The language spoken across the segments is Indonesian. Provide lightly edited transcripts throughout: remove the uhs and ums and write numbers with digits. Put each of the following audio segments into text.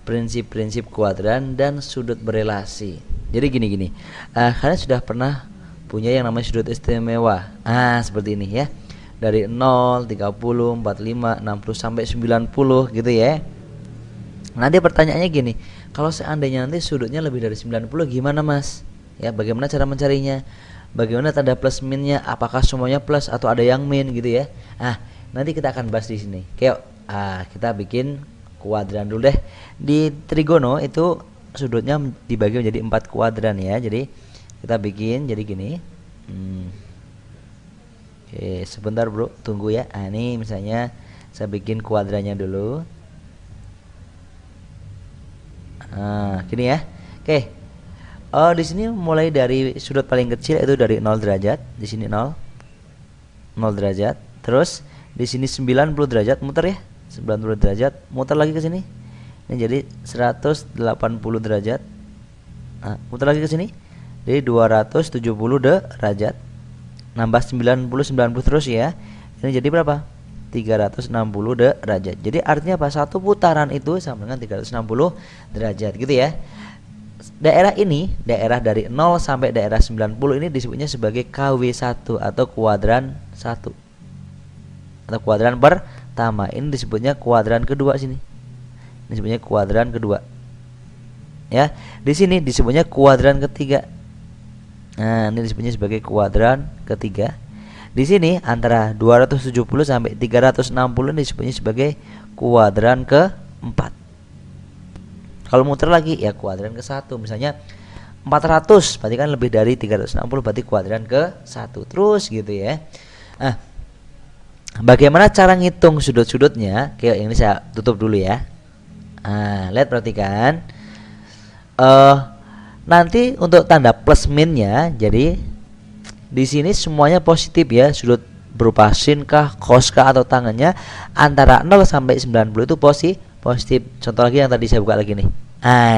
prinsip-prinsip kuadran dan sudut berelasi. Jadi gini-gini, kalian sudah pernah punya yang namanya sudut istimewa. Seperti ini ya. Dari 0, 30, 45, 60 sampai 90 gitu ya. Nanti pertanyaannya gini, kalau seandainya nanti sudutnya lebih dari 90 gimana Mas? Ya, bagaimana cara mencarinya? Bagaimana tanda plus minnya? Apakah semuanya plus atau ada yang min gitu ya? Nanti kita akan bahas di sini. Kayak kita bikin kuadran dulu deh. Di trigono itu sudutnya dibagi menjadi 4 kuadran ya. Jadi kita bikin jadi gini. Oke, sebentar bro, tunggu ya. Ini misalnya saya bikin kuadrannya dulu. Gini ya. Oke. Di sini mulai dari sudut paling kecil itu dari 0 derajat. Di sini 0 derajat. Terus di sini 90 derajat, muter ya. 90 derajat, muter lagi ke sini. Ini jadi 180 derajat. Muter lagi ke sini. Jadi 270 derajat. Nambah 90 terus ya. Ini jadi berapa? 360 derajat. Jadi artinya apa? Satu putaran itu sama dengan 360 derajat gitu ya. Daerah ini, daerah dari 0 sampai daerah 90 ini disebutnya sebagai KW1 atau kuadran 1. Atau kuadran pertama. Ini disebutnya kuadran kedua sini. Ini disebutnya kuadran kedua. Ya, di sini disebutnya kuadran ketiga. Ini disebutnya sebagai kuadran ketiga. Di sini antara 270 sampai 360 disebutnya sebagai kuadran keempat. Kalau muter lagi ya kuadran ke-1. Misalnya 400 berarti kan lebih dari 360 berarti kuadran ke-1. Terus gitu ya. Bagaimana cara ngitung sudut-sudutnya? Kayak ini saya tutup dulu ya. Lihat perhatikan. Nanti untuk tanda plus minnya, jadi di sini semuanya positif ya, sudut berupa sin kah, cos kah atau tangannya antara 0 sampai 90 itu positif. Contoh lagi yang tadi saya buka lagi nih.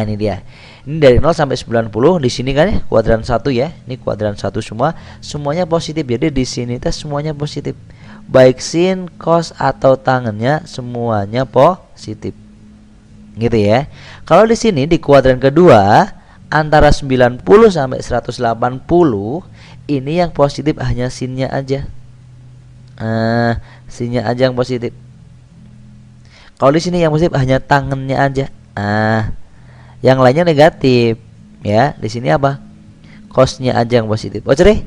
Ini dia. Ini dari 0 sampai 90 di sini kan ya, kuadran 1 ya. Ini kuadran 1 semuanya positif. Jadi di sini tes semuanya positif. Baik sin, cos atau tangannya semuanya positif. Gitu ya. Kalau di sini di kuadran kedua antara 90 sampai 180 ini yang positif hanya sinnya aja. Sinnya aja yang positif. Kalau di sini yang positif hanya tangannya aja. Yang lainnya negatif. Ya, di sini apa? Cosnya aja yang positif. Ocre.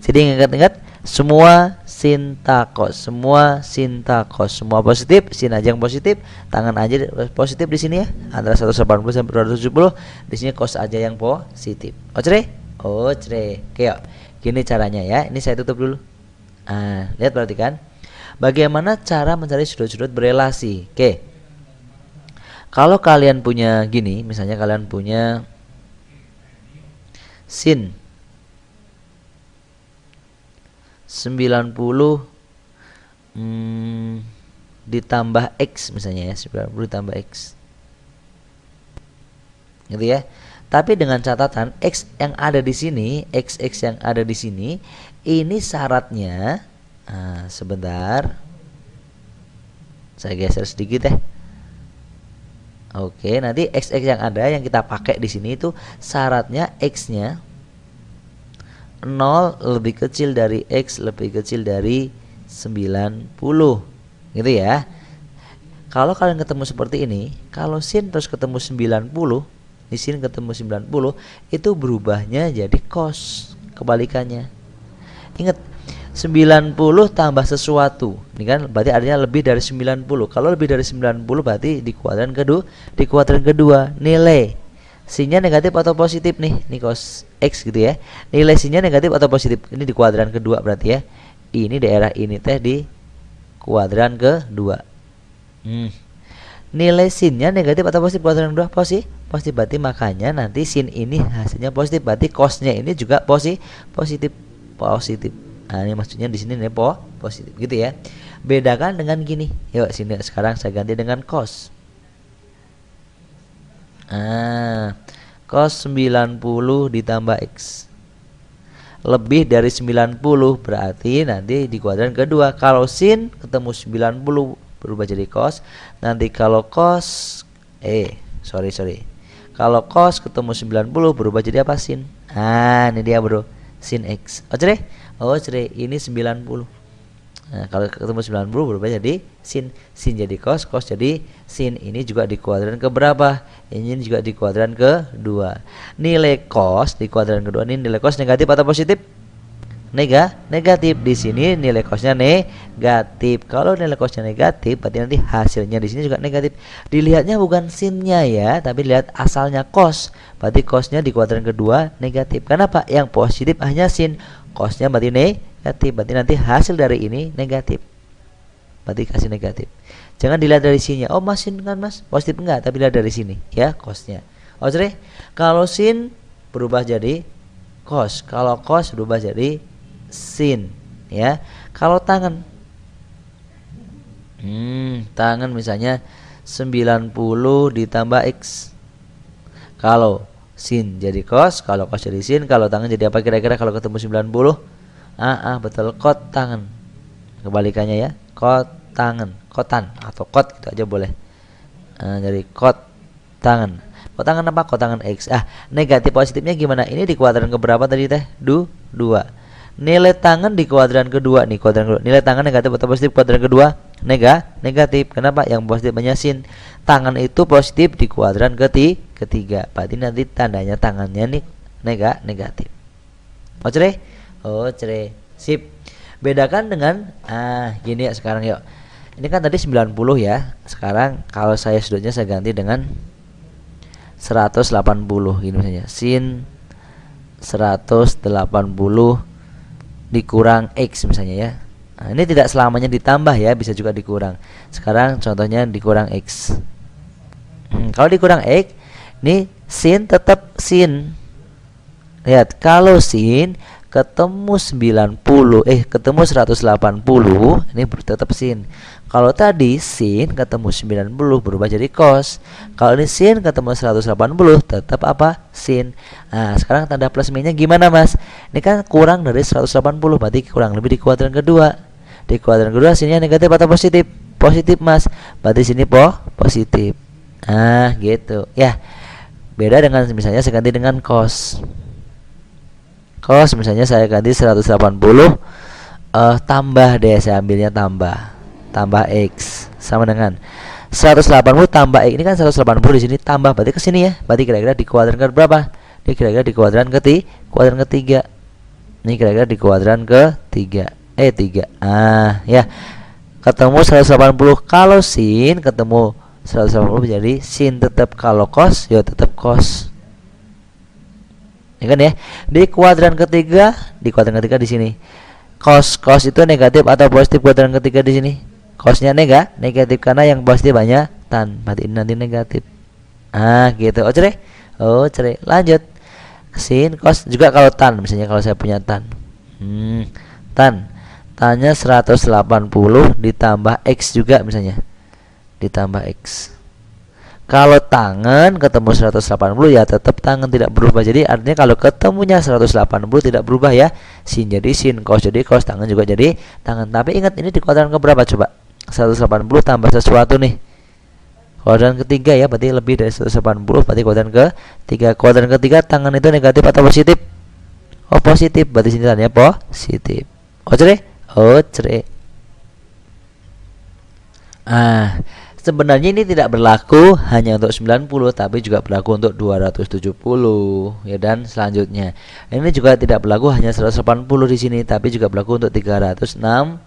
Jadi ingat-ingat semua sin cos, semua sin cos, semua positif, sin aja yang positif, tangan aja positif di sini ya. Antara 180 sampai 270 di sini cos aja yang positif. Ocre. Oke, gini caranya ya. Ini saya tutup dulu. Lihat perhatikan. Bagaimana cara mencari sudut-sudut berelasi? Oke. Kalau kalian punya gini, misalnya kalian punya sin 90 ditambah X misalnya ya, 90 ditambah X. Gitu ya. Tapi dengan catatan X yang ada di sini, X yang ada di sini, ini syaratnya sebentar. Saya geser sedikit ya. Oke, nanti X yang ada yang kita pakai di sini itu syaratnya X-nya 0 lebih kecil dari X lebih kecil dari 90. Gitu ya. Kalau kalian ketemu seperti ini, kalau sin terus ketemu 90, di sini ketemu 90, itu berubahnya jadi cos, kebalikannya. Ingat, 90 tambah sesuatu. Ini kan berarti artinya lebih dari 90. Kalau lebih dari 90 berarti di kuadran kedua nilai sinnya negatif atau positif nih. Ini cos X gitu ya. Nilai sinnya negatif atau positif. Ini di kuadran kedua berarti ya. Ini daerah ini teh di kuadran kedua. Nilai sinnya negatif atau positif kuadran kedua positif berarti makanya nanti sin ini hasilnya positif berarti cosnya ini juga positif. Ini maksudnya di sini nih positif gitu ya. Bedakan dengan gini. Yuk sini sekarang saya ganti dengan cos. Cos 90 ditambah X lebih dari 90 berarti nanti di kuadran kedua. Kalau sin ketemu 90 berubah jadi cos. Nanti kalau cos Sorry. Kalau cos ketemu 90 berubah jadi apa? Sin. Ini dia bro, sin X. Cere ini 90. Nah, kalau ketemu 90 berubah jadi sin. Sin jadi cos, cos jadi sin. Ini juga di kuadran ke berapa? Ini juga di kuadran kedua. Nilai cos di kuadran kedua ini nilai cos negatif atau positif? Negatif. Di sini nilai cosnya negatif. Kalau nilai cosnya negatif, berarti nanti hasilnya di sini juga negatif. Dilihatnya bukan sinnya ya, tapi lihat asalnya cos. Berarti cosnya di kuadran kedua negatif. Kenapa? Yang positif hanya sin. Cosnya berarti negatif. Berarti nanti hasil dari ini negatif. Berarti kasih negatif. Jangan dilihat dari sinnya. Oh, mas sin kan mas? Positif enggak? Tapi lihat dari sini ya cosnya. Kalau sin berubah jadi cos. Kalau cos berubah jadi sin ya. Kalau tangan tangan misalnya 90 ditambah X. Kalau sin jadi cos, kalau cos jadi sin, kalau tangan jadi apa kira-kira kalau ketemu 90? Betul, kot tangan. Kebalikannya ya, kot tangan, kotan atau kot gitu aja boleh. Jadi kot tangan. Kot tangan apa? Kot tangan X. Negatif positifnya gimana? Ini di kuadran keberapa tadi teh? 2. Nilai tangan di kuadran kedua nih, kuadran kedua. Nilai tangan negatif atau positif kuadran kedua? Negatif. Kenapa? Yang positif hanya sin. Tangan itu positif di kuadran ketiga. Berarti nanti tandanya tangannya nih negatif. Cere. Sip. Bedakan dengan gini ya sekarang yuk. Ini kan tadi 90 ya. Sekarang kalau sudutnya saya ganti dengan 180 gini misalnya. Sin 180 dikurang X misalnya ya. Ini tidak selamanya ditambah ya, bisa juga dikurang. Sekarang contohnya dikurang X. Kalau dikurang X, ini sin tetap sin. Lihat, kalau sin ketemu ketemu 180, ini tetap sin. Kalau tadi sin ketemu 90 berubah jadi cos. Kalau ini sin ketemu 180 tetap apa? Sin. Sekarang tanda plus minusnya gimana mas? Ini kan kurang dari 180, berarti kurang lebih di kuadran kedua. Di kuadran kedua sinnya negatif atau positif? Positif mas. Berarti sini positif. Gitu ya. Beda dengan misalnya saya ganti dengan cos. Cos misalnya saya ganti 180 tambah deh, saya ambilnya tambah X sama dengan 180 tambah X. Ini kan 180 di sini tambah, berarti ke sini ya. Berarti kira-kira di kuadran ke berapa? Ini kira-kira di kuadran ketiga. Ini kira-kira di kuadran ketiga. 3. Ya. Ketemu 180. Kalau sin ketemu 180 jadi sin tetap. Kalau cos ya tetap cos. Ya kan ya? Di kuadran ketiga di sini. Cos itu negatif atau positif kuadran ketiga di sini? Cosnya negatif karena yang positif banyak tan. Berarti ini nanti negatif. Gitu. Cere. Lanjut. Sin cos juga kalau tan, misalnya kalau saya punya tan. Tannya 180 ditambah X juga misalnya. Ditambah X. Kalau tangan ketemu 180 ya tetap tangan tidak berubah. Jadi artinya kalau ketemunya 180 tidak berubah ya. Sin jadi sin, cos jadi cos, tangan juga jadi tangan. Tapi ingat ini di kuadran keberapa coba? 180 tambah sesuatu nih. Kuadran ketiga ya, berarti lebih dari 180, berarti kuadran ketiga. Kuadran ketiga tangan itu negatif atau positif? Positif, berarti sini tandanya positif. Cere. Sebenarnya ini tidak berlaku hanya untuk 90, tapi juga berlaku untuk 270 ya, dan selanjutnya. Ini juga tidak berlaku hanya 180 di sini, tapi juga berlaku untuk 360.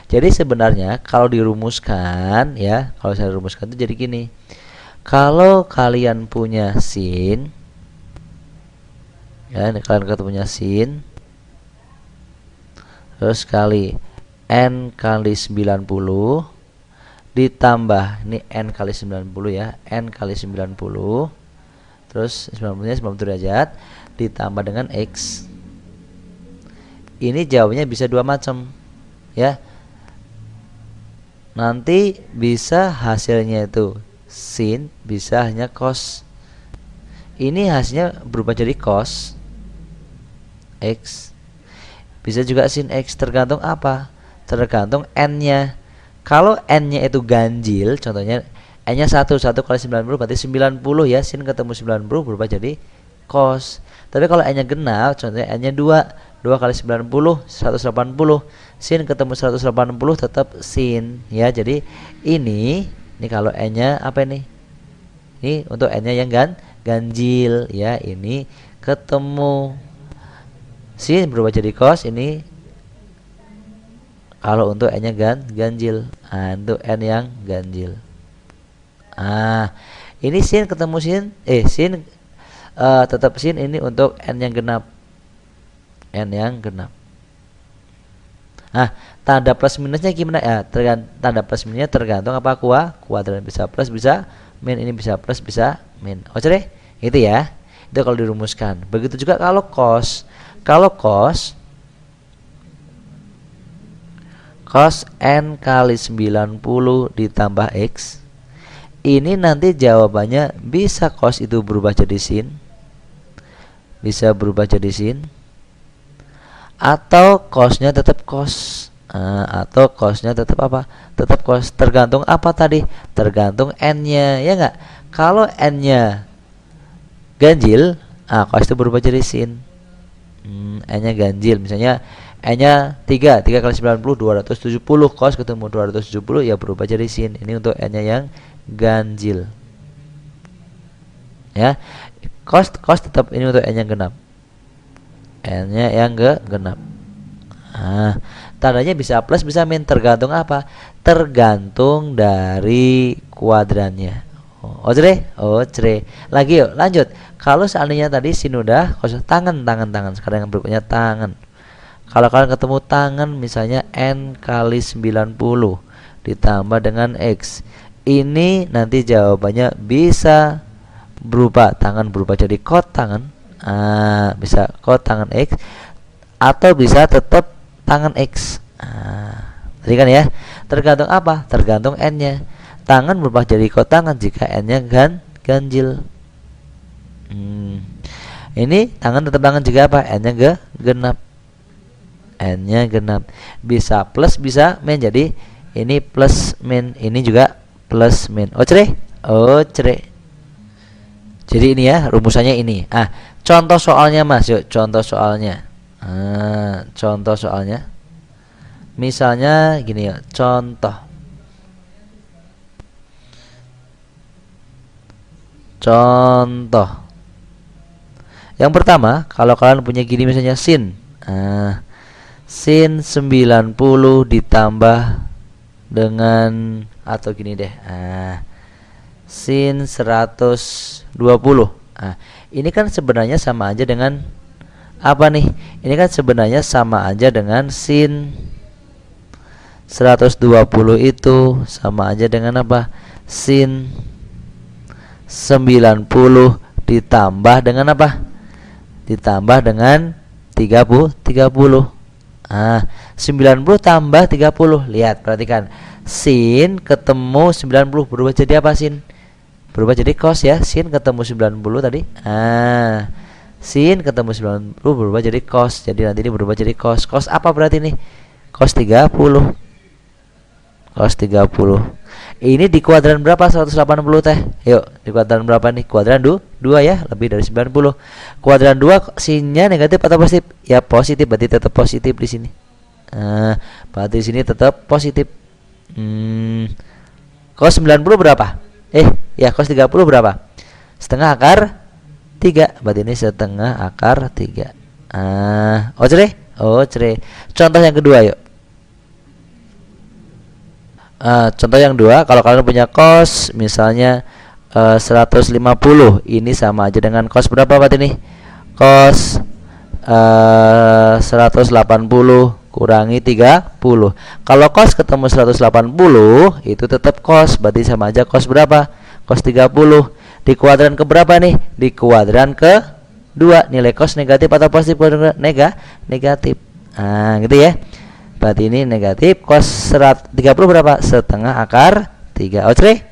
Jadi sebenarnya kalau dirumuskan ya, kalau saya rumuskan itu jadi gini. Kalau kalian punya sin ya, ini kalian punya sin terus kali n kali 90 ditambah ini n kali 90 ya, n kali 90 terus 90 nya 90 derajat ditambah dengan X. Ini jawabannya bisa dua macam ya. Nanti bisa hasilnya itu sin, bisa hanya cos. Ini hasilnya berubah jadi cos X. Bisa juga sin X, tergantung apa? Tergantung n-nya. Kalau n-nya itu ganjil, contohnya N-nya 1 kali 90 berarti 90 ya. Sin ketemu 90 berubah jadi cos. Tapi kalau N-nya genap, contohnya N-nya 2 kali 90 180. Sin ketemu 180 tetap sin ya. Jadi ini kalau N-nya apa ini? Ini untuk N-nya yang ganjil ya. Ini ketemu sin berubah jadi cos. Ini kalau untuk N-nya ganjil. Nah, untuk N yang ganjil. Ini sin ketemu sin, sin tetap sin ini untuk N yang genap. N yang genap. Tanda plus minusnya gimana ya? Tanda plus minusnya tergantung apa kuadran, bisa plus bisa min, ini bisa plus bisa min. Oke deh, itu ya. Itu kalau dirumuskan. Begitu juga kalau cos. Kalau cos N kali 90 ditambah X, ini nanti jawabannya bisa cos itu berubah jadi sin, bisa berubah jadi sin, atau cosnya tetap cos, atau cosnya tetap apa? Tetap cos. Tergantung apa tadi? Tergantung N-nya ya nggak? Kalau N-nya ganjil, cos itu berubah jadi sin. N-nya ganjil, misalnya N-nya 3 kali 90 270, cos ketemu 270 ya berubah jadi sin. Ini untuk N-nya yang ganjil. Ya. Cos tetap ini untuk N yang genap. N-nya yang genap. Tandanya bisa plus bisa min, tergantung apa? Tergantung dari kuadrannya. Oke. Lagi yuk, lanjut. Kalau seandainya tadi sin udah, cos tangan. Sekarang yang berikutnya tangan. Kalau kalian ketemu tangan misalnya N kali 90 ditambah dengan X, ini nanti jawabannya bisa berubah, tangan berubah jadi kot tangan, bisa kot tangan X, atau bisa tetap tangan X. Tadi kan ya, tergantung apa? Tergantung N-nya. Tangan berubah jadi kot tangan jika N-nya ganjil. Ini tangan tetap tangan jika apa? N-nya genap. N-nya genap. Bisa plus bisa min, jadi ini plus min, ini juga plus min. Oke. Jadi ini ya rumusannya ini. Contoh soalnya Mas, yuk contoh soalnya. Contoh soalnya. Misalnya gini ya, contoh. Yang pertama, kalau kalian punya gini misalnya sin. Sin 90 ditambah dengan, atau gini deh, sin 120. Ini kan sebenarnya sama aja dengan apa nih? Ini kan sebenarnya sama aja dengan sin 120 itu sama aja dengan apa? Sin 90 ditambah dengan apa? Ditambah dengan 30. 90 tambah 30. Lihat, perhatikan. Sin ketemu 90 berubah jadi apa sin? Berubah jadi cos ya. Sin ketemu 90 tadi. Sin ketemu 90 berubah jadi cos. Jadi nanti ini berubah jadi cos. Cos apa berarti ini? Cos 30. Cos 30. Ini di kuadran berapa 180 teh? Yuk, di kuadran berapa nih? Kuadran 2 ya, lebih dari 90. Kuadran 2 sinnya negatif atau positif? Ya positif, berarti tetap positif di sini. Berarti di sini tetap positif. Cos 90 berapa? Ya cos 30 berapa? Setengah akar 3. Berarti ini setengah akar 3. Oke. Contoh yang kedua yuk. Contoh yang dua, kalau kalian punya cos misalnya 150, ini sama aja dengan cos berapa berarti nih? Cos 180 kurangi 30. Kalau cos ketemu 180 itu tetap cos, berarti sama aja cos berapa? Cos 30. Di kuadran ke berapa nih? Di kuadran ke 2. Nilai cos negatif atau positif? Negatif. Gitu ya. Berarti ini negatif. Cos 30 berapa? Setengah akar 3. Oke.